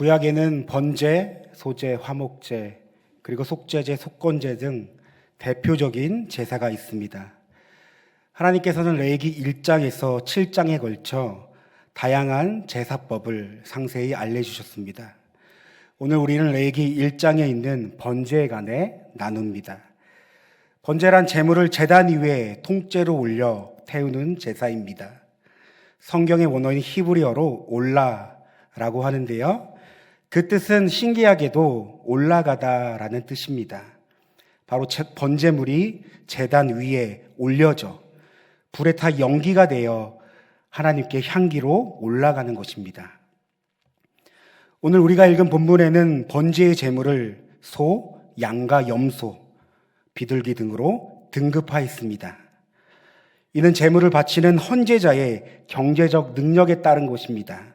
구약에는 번제, 소제, 화목제, 그리고 속죄제, 속건제 등 대표적인 제사가 있습니다. 하나님께서는 레위기 1장에서 7장에 걸쳐 다양한 제사법을 상세히 알려주셨습니다. 오늘 우리는 레위기 1장에 있는 번제에 관해 나눕니다. 번제란 제물을 제단 위에 통째로 올려 태우는 제사입니다. 성경의 원어인 히브리어로 올라라고 하는데요. 그 뜻은 신기하게도 올라가다라는 뜻입니다. 바로 번제물이 제단 위에 올려져 불에 타 연기가 되어 하나님께 향기로 올라가는 것입니다. 오늘 우리가 읽은 본문에는 번제의 제물을 소, 양과 염소, 비둘기 등으로 등급화했습니다. 이는 제물을 바치는 헌제자의 경제적 능력에 따른 것입니다.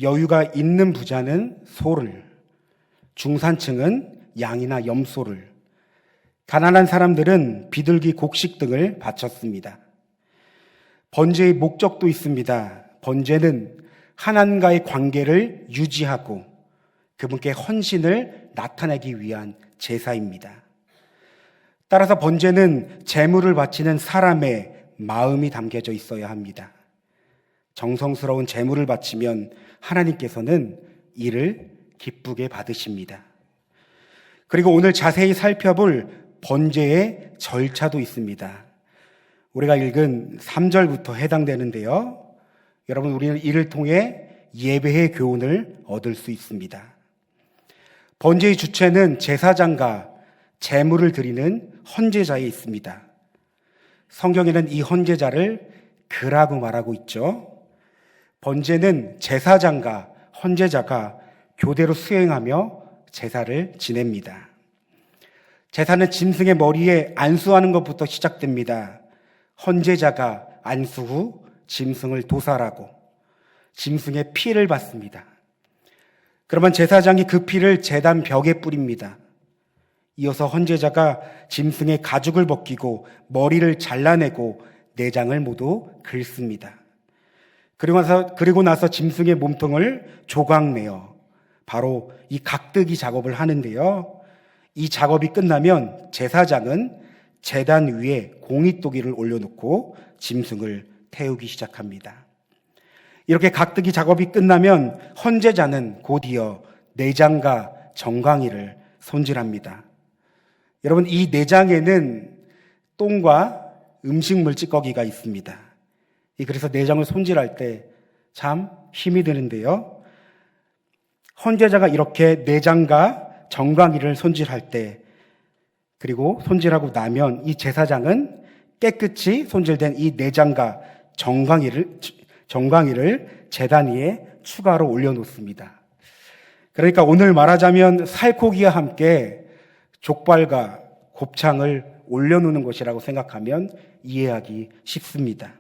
여유가 있는 부자는 소를, 중산층은 양이나 염소를, 가난한 사람들은 비둘기 곡식 등을 바쳤습니다. 번제의 목적도 있습니다. 번제는 하나님과의 관계를 유지하고 그분께 헌신을 나타내기 위한 제사입니다. 따라서 번제는 제물을 바치는 사람의 마음이 담겨져 있어야 합니다. 정성스러운 제물을 바치면 하나님께서는 이를 기쁘게 받으십니다. 그리고 오늘 자세히 살펴볼 번제의 절차도 있습니다. 우리가 읽은 3절부터 해당되는데요. 여러분, 우리는 이를 통해 예배의 교훈을 얻을 수 있습니다. 번제의 주체는 제사장과 제물을 드리는 헌제자에 있습니다. 성경에는 이 헌제자를 그라고 말하고 있죠. 번제는 제사장과 헌제자가 교대로 수행하며 제사를 지냅니다. 제사는 짐승의 머리에 안수하는 것부터 시작됩니다. 헌제자가 안수 후 짐승을 도살하고 짐승의 피를 받습니다. 그러면 제사장이 그 피를 제단 벽에 뿌립니다. 이어서 헌제자가 짐승의 가죽을 벗기고 머리를 잘라내고 내장을 모두 긁습니다. 그리고 나서 짐승의 몸통을 조각내어 바로 이 각뜨기 작업을 하는데요. 이 작업이 끝나면 제사장은 제단 위에 공깃도기를 올려놓고 짐승을 태우기 시작합니다. 이렇게 각뜨기 작업이 끝나면 헌제자는 곧이어 내장과 정강이를 손질합니다. 여러분, 이 내장에는 똥과 음식물 찌꺼기가 있습니다. 그래서 내장을 손질할 때 참 힘이 드는데요. 헌제자가 이렇게 내장과 정강이를 손질할 때, 그리고 손질하고 나면 이 제사장은 깨끗이 손질된 이 내장과 정강이를 제단 위에 추가로 올려놓습니다. 그러니까 오늘 말하자면 살코기와 함께 족발과 곱창을 올려놓는 것이라고 생각하면 이해하기 쉽습니다.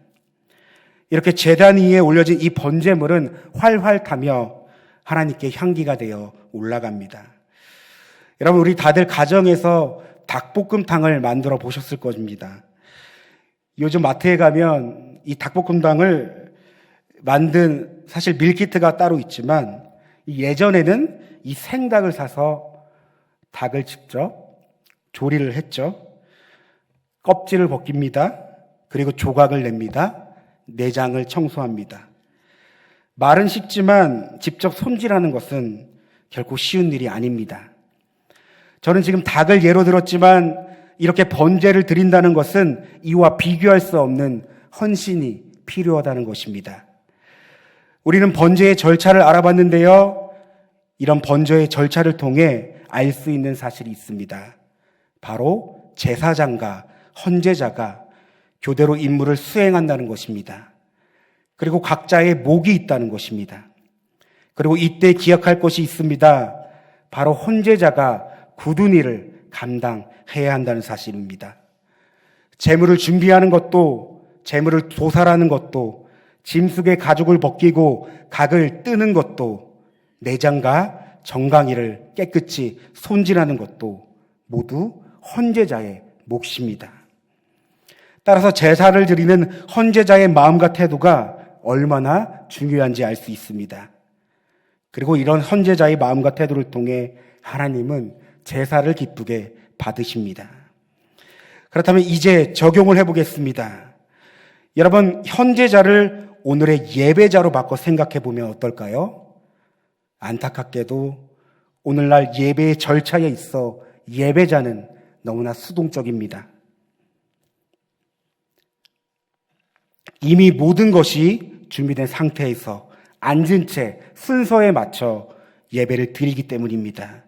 이렇게 제단 위에 올려진 이 번제물은 활활 타며 하나님께 향기가 되어 올라갑니다. 여러분, 우리 다들 가정에서 닭볶음탕을 만들어 보셨을 겁니다. 요즘 마트에 가면 이 닭볶음탕을 만든 사실 밀키트가 따로 있지만 예전에는 이 생닭을 사서 닭을 직접 조리를 했죠. 껍질을 벗깁니다. 그리고 조각을 냅니다. 내장을 청소합니다. 말은 쉽지만 직접 손질하는 것은 결코 쉬운 일이 아닙니다. 저는 지금 닭을 예로 들었지만 이렇게 번제를 드린다는 것은 이와 비교할 수 없는 헌신이 필요하다는 것입니다. 우리는 번제의 절차를 알아봤는데요. 이런 번제의 절차를 통해 알 수 있는 사실이 있습니다. 바로 제사장과 헌제자가 교대로 임무를 수행한다는 것입니다. 그리고 각자의 목이 있다는 것입니다. 그리고 이때 기억할 것이 있습니다. 바로 헌제자가 굳은 일을 감당해야 한다는 사실입니다. 제물을 준비하는 것도, 제물을 도살하는 것도, 짐승의 가죽을 벗기고 각을 뜨는 것도, 내장과 정강이를 깨끗이 손질하는 것도 모두 헌제자의 몫입니다. 따라서 제사를 드리는 헌제자의 마음과 태도가 얼마나 중요한지 알 수 있습니다. 그리고 이런 헌제자의 마음과 태도를 통해 하나님은 제사를 기쁘게 받으십니다. 그렇다면 이제 적용을 해보겠습니다. 여러분, 헌제자를 오늘의 예배자로 바꿔 생각해 보면 어떨까요? 안타깝게도 오늘날 예배의 절차에 있어 예배자는 너무나 수동적입니다. 이미 모든 것이 준비된 상태에서 앉은 채 순서에 맞춰 예배를 드리기 때문입니다.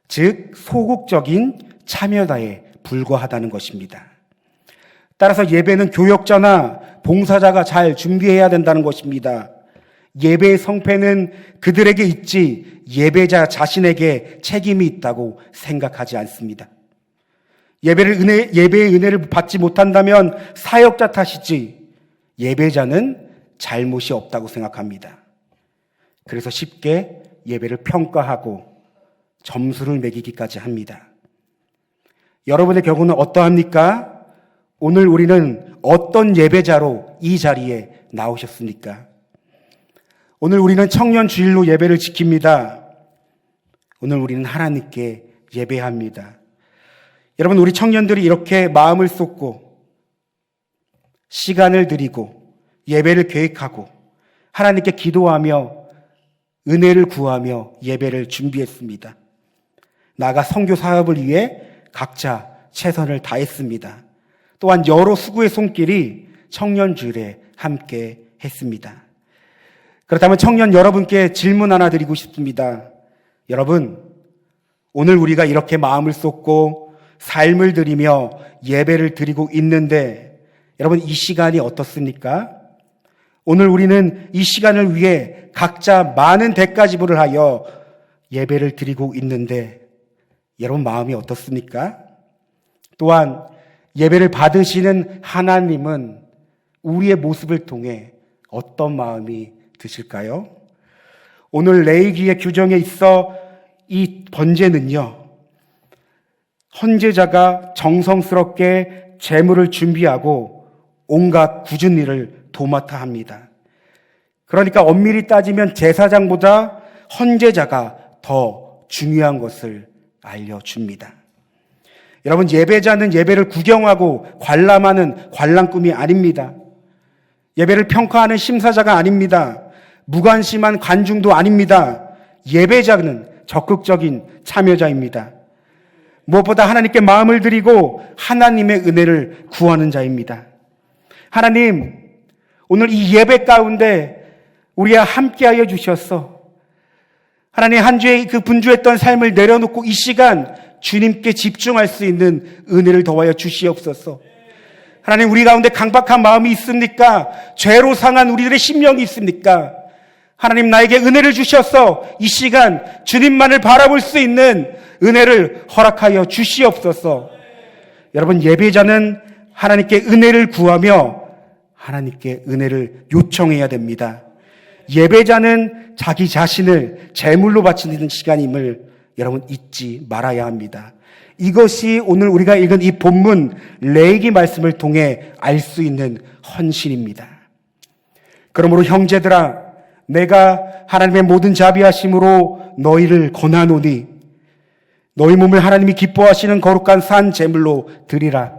즉, 소극적인 참여다에 불과하다는 것입니다. 따라서 예배는 교역자나 봉사자가 잘 준비해야 된다는 것입니다. 예배의 성패는 그들에게 있지 예배자 자신에게 책임이 있다고 생각하지 않습니다. 예배의 은혜를 받지 못한다면 사역자 탓이지 예배자는 잘못이 없다고 생각합니다. 그래서 쉽게 예배를 평가하고 점수를 매기기까지 합니다. 여러분의 경우는 어떠합니까? 오늘 우리는 어떤 예배자로 이 자리에 나오셨습니까? 오늘 우리는 청년 주일로 예배를 지킵니다. 오늘 우리는 하나님께 예배합니다. 여러분, 우리 청년들이 이렇게 마음을 쏟고 시간을 들이고 예배를 계획하고 하나님께 기도하며 은혜를 구하며 예배를 준비했습니다. 나아가 선교 사업을 위해 각자 최선을 다했습니다. 또한 여러 수구의 손길이 청년 주일에 함께 했습니다. 그렇다면 청년 여러분께 질문 하나 드리고 싶습니다. 여러분, 오늘 우리가 이렇게 마음을 쏟고 삶을 드리며 예배를 드리고 있는데 여러분, 이 시간이 어떻습니까? 오늘 우리는 이 시간을 위해 각자 많은 대가 지불을 하여 예배를 드리고 있는데 여러분 마음이 어떻습니까? 또한 예배를 받으시는 하나님은 우리의 모습을 통해 어떤 마음이 드실까요? 오늘 레위기의 규정에 있어 이 번제는요, 헌제자가 정성스럽게 제물을 준비하고 온갖 굳은 일을 도맡아 합니다. 그러니까 엄밀히 따지면 제사장보다 헌제자가 더 중요한 것을 알려줍니다. 여러분, 예배자는 예배를 구경하고 관람하는 관람꾼이 아닙니다. 예배를 평가하는 심사자가 아닙니다. 무관심한 관중도 아닙니다. 예배자는 적극적인 참여자입니다. 무엇보다 하나님께 마음을 드리고 하나님의 은혜를 구하는 자입니다. 하나님, 오늘 이 예배 가운데 우리와 함께하여 주셨어. 하나님, 한 주에 그 분주했던 삶을 내려놓고 이 시간 주님께 집중할 수 있는 은혜를 더하여 주시옵소서. 하나님, 우리 가운데 강박한 마음이 있습니까? 죄로 상한 우리들의 심령이 있습니까? 하나님, 나에게 은혜를 주셔서 이 시간 주님만을 바라볼 수 있는 은혜를 허락하여 주시옵소서. 여러분, 예배자는 하나님께 은혜를 구하며 하나님께 은혜를 요청해야 됩니다. 예배자는 자기 자신을 제물로 바치는 시간임을 여러분 잊지 말아야 합니다. 이것이 오늘 우리가 읽은 이 본문 레위기 말씀을 통해 알 수 있는 헌신입니다. 그러므로 형제들아, 내가 하나님의 모든 자비하심으로 너희를 권하노니 너희 몸을 하나님이 기뻐하시는 거룩한 산 제물로 드리라.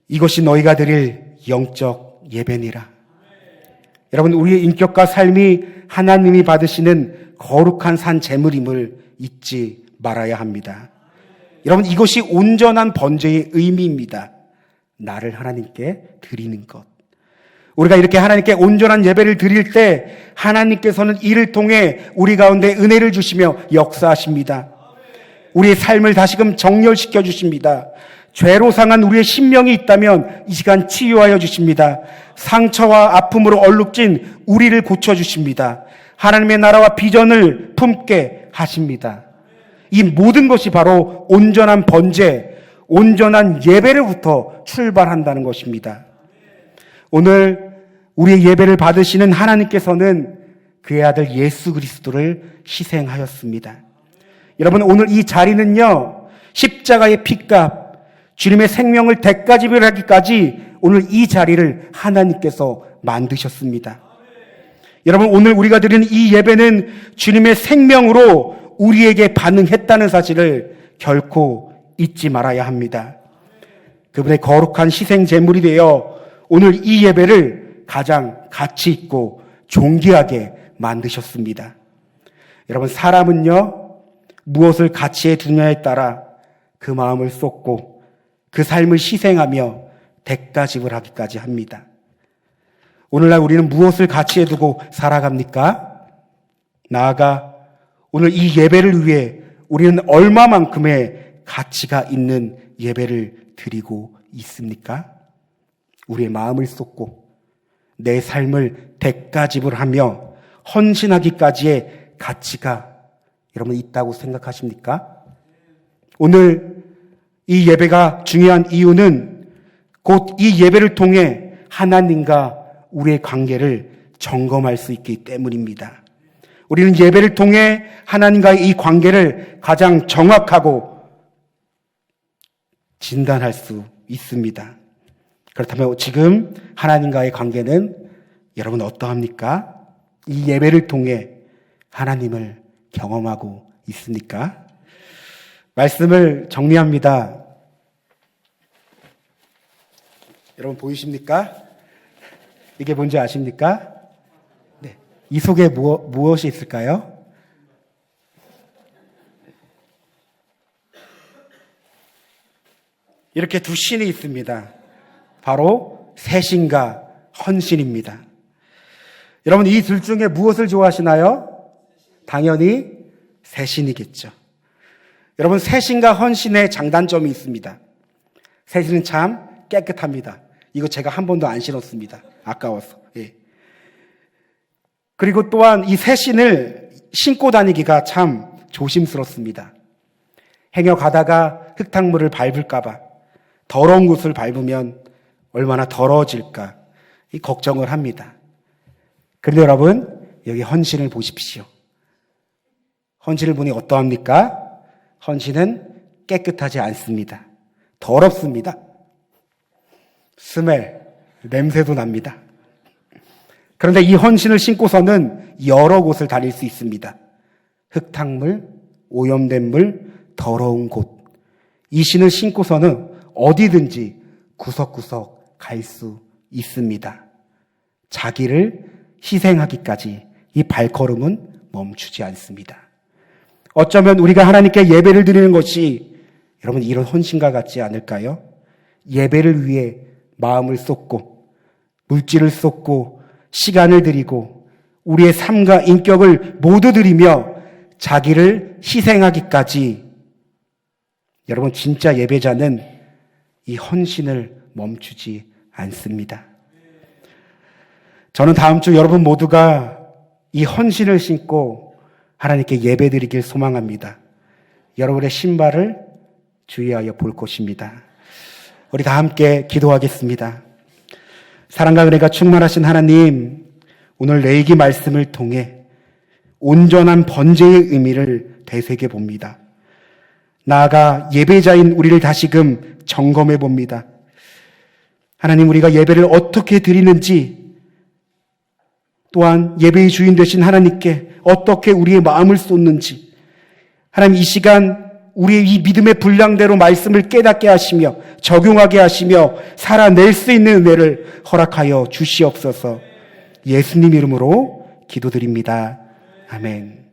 이것이 너희가 드릴 영적 예배니라. 여러분, 우리의 인격과 삶이 하나님이 받으시는 거룩한 산 제물임을 잊지 말아야 합니다. 여러분, 이것이 온전한 번제의 의미입니다. 나를 하나님께 드리는 것. 우리가 이렇게 하나님께 온전한 예배를 드릴 때 하나님께서는 이를 통해 우리 가운데 은혜를 주시며 역사하십니다. 우리의 삶을 다시금 정렬시켜 주십니다. 죄로 상한 우리의 심령이 있다면 이 시간 치유하여 주십니다. 상처와 아픔으로 얼룩진 우리를 고쳐주십니다. 하나님의 나라와 비전을 품게 하십니다. 이 모든 것이 바로 온전한 번제, 온전한 예배로부터 출발한다는 것입니다. 오늘 우리의 예배를 받으시는 하나님께서는 그의 아들 예수 그리스도를 희생하였습니다. 여러분, 오늘 이 자리는요, 십자가의 피값, 주님의 생명을 대가 지불하기까지 오늘 이 자리를 하나님께서 만드셨습니다. 여러분, 오늘 우리가 드리는 이 예배는 주님의 생명으로 우리에게 반응했다는 사실을 결코 잊지 말아야 합니다. 그분의 거룩한 희생 제물이 되어 오늘 이 예배를 가장 가치 있고 존귀하게 만드셨습니다. 여러분, 사람은요, 무엇을 가치에 두냐에 따라 그 마음을 쏟고 그 삶을 희생하며 대가 지불하기까지 합니다. 오늘날 우리는 무엇을 가치에 두고 살아갑니까? 나아가 오늘 이 예배를 위해 우리는 얼마만큼의 가치가 있는 예배를 드리고 있습니까? 우리의 마음을 쏟고 내 삶을 대가 지불하며 헌신하기까지의 가치가 여러분 있다고 생각하십니까? 오늘 이 예배가 중요한 이유는 곧 이 예배를 통해 하나님과 우리의 관계를 점검할 수 있기 때문입니다. 우리는 예배를 통해 하나님과의 이 관계를 가장 정확하고 진단할 수 있습니다. 그렇다면 지금 하나님과의 관계는 여러분 어떠합니까? 이 예배를 통해 하나님을 경험하고 있습니까? 말씀을 정리합니다. 여러분 보이십니까? 이게 뭔지 아십니까? 네. 이 속에 무엇이 있을까요? 이렇게 두 신이 있습니다. 바로 새신과 헌신입니다. 여러분, 이 둘 중에 무엇을 좋아하시나요? 당연히 새신이겠죠. 여러분, 새신과 헌신의 장단점이 있습니다. 새신은 참 깨끗합니다. 이거 제가 한 번도 안 신었습니다. 아까워서. 예. 그리고 또한 이 새신을 신고 다니기가 참 조심스럽습니다. 행여 가다가 흙탕물을 밟을까봐, 더러운 곳을 밟으면 얼마나 더러워질까 이 걱정을 합니다. 그런데 여러분, 여기 헌신을 보십시오. 헌신을 보니 어떠합니까? 헌신은 깨끗하지 않습니다. 더럽습니다. 스멜, 냄새도 납니다. 그런데 이 헌신을 신고서는 여러 곳을 다닐 수 있습니다. 흙탕물, 오염된 물, 더러운 곳. 이 신을 신고서는 어디든지 구석구석 갈 수 있습니다. 자기를 희생하기까지 이 발걸음은 멈추지 않습니다. 어쩌면 우리가 하나님께 예배를 드리는 것이 여러분 이런 헌신과 같지 않을까요? 예배를 위해 마음을 쏟고 물질을 쏟고 시간을 드리고 우리의 삶과 인격을 모두 드리며 자기를 희생하기까지 여러분 진짜 예배자는 이 헌신을 멈추지 않습니다. 저는 다음 주 여러분 모두가 이 헌신을 신고 하나님께 예배드리길 소망합니다. 여러분의 신발을 주의하여 볼 것입니다. 우리 다 함께 기도하겠습니다. 사랑과 은혜가 충만하신 하나님, 오늘 레위기 말씀을 통해 온전한 번제의 의미를 되새겨 봅니다. 나아가 예배자인 우리를 다시금 점검해 봅니다. 하나님, 우리가 예배를 어떻게 드리는지, 또한 예배의 주인 되신 하나님께 어떻게 우리의 마음을 쏟는지, 하나님 이 시간 우리의 이 믿음의 분량대로 말씀을 깨닫게 하시며 적용하게 하시며 살아낼 수 있는 은혜를 허락하여 주시옵소서. 예수님 이름으로 기도드립니다. 아멘.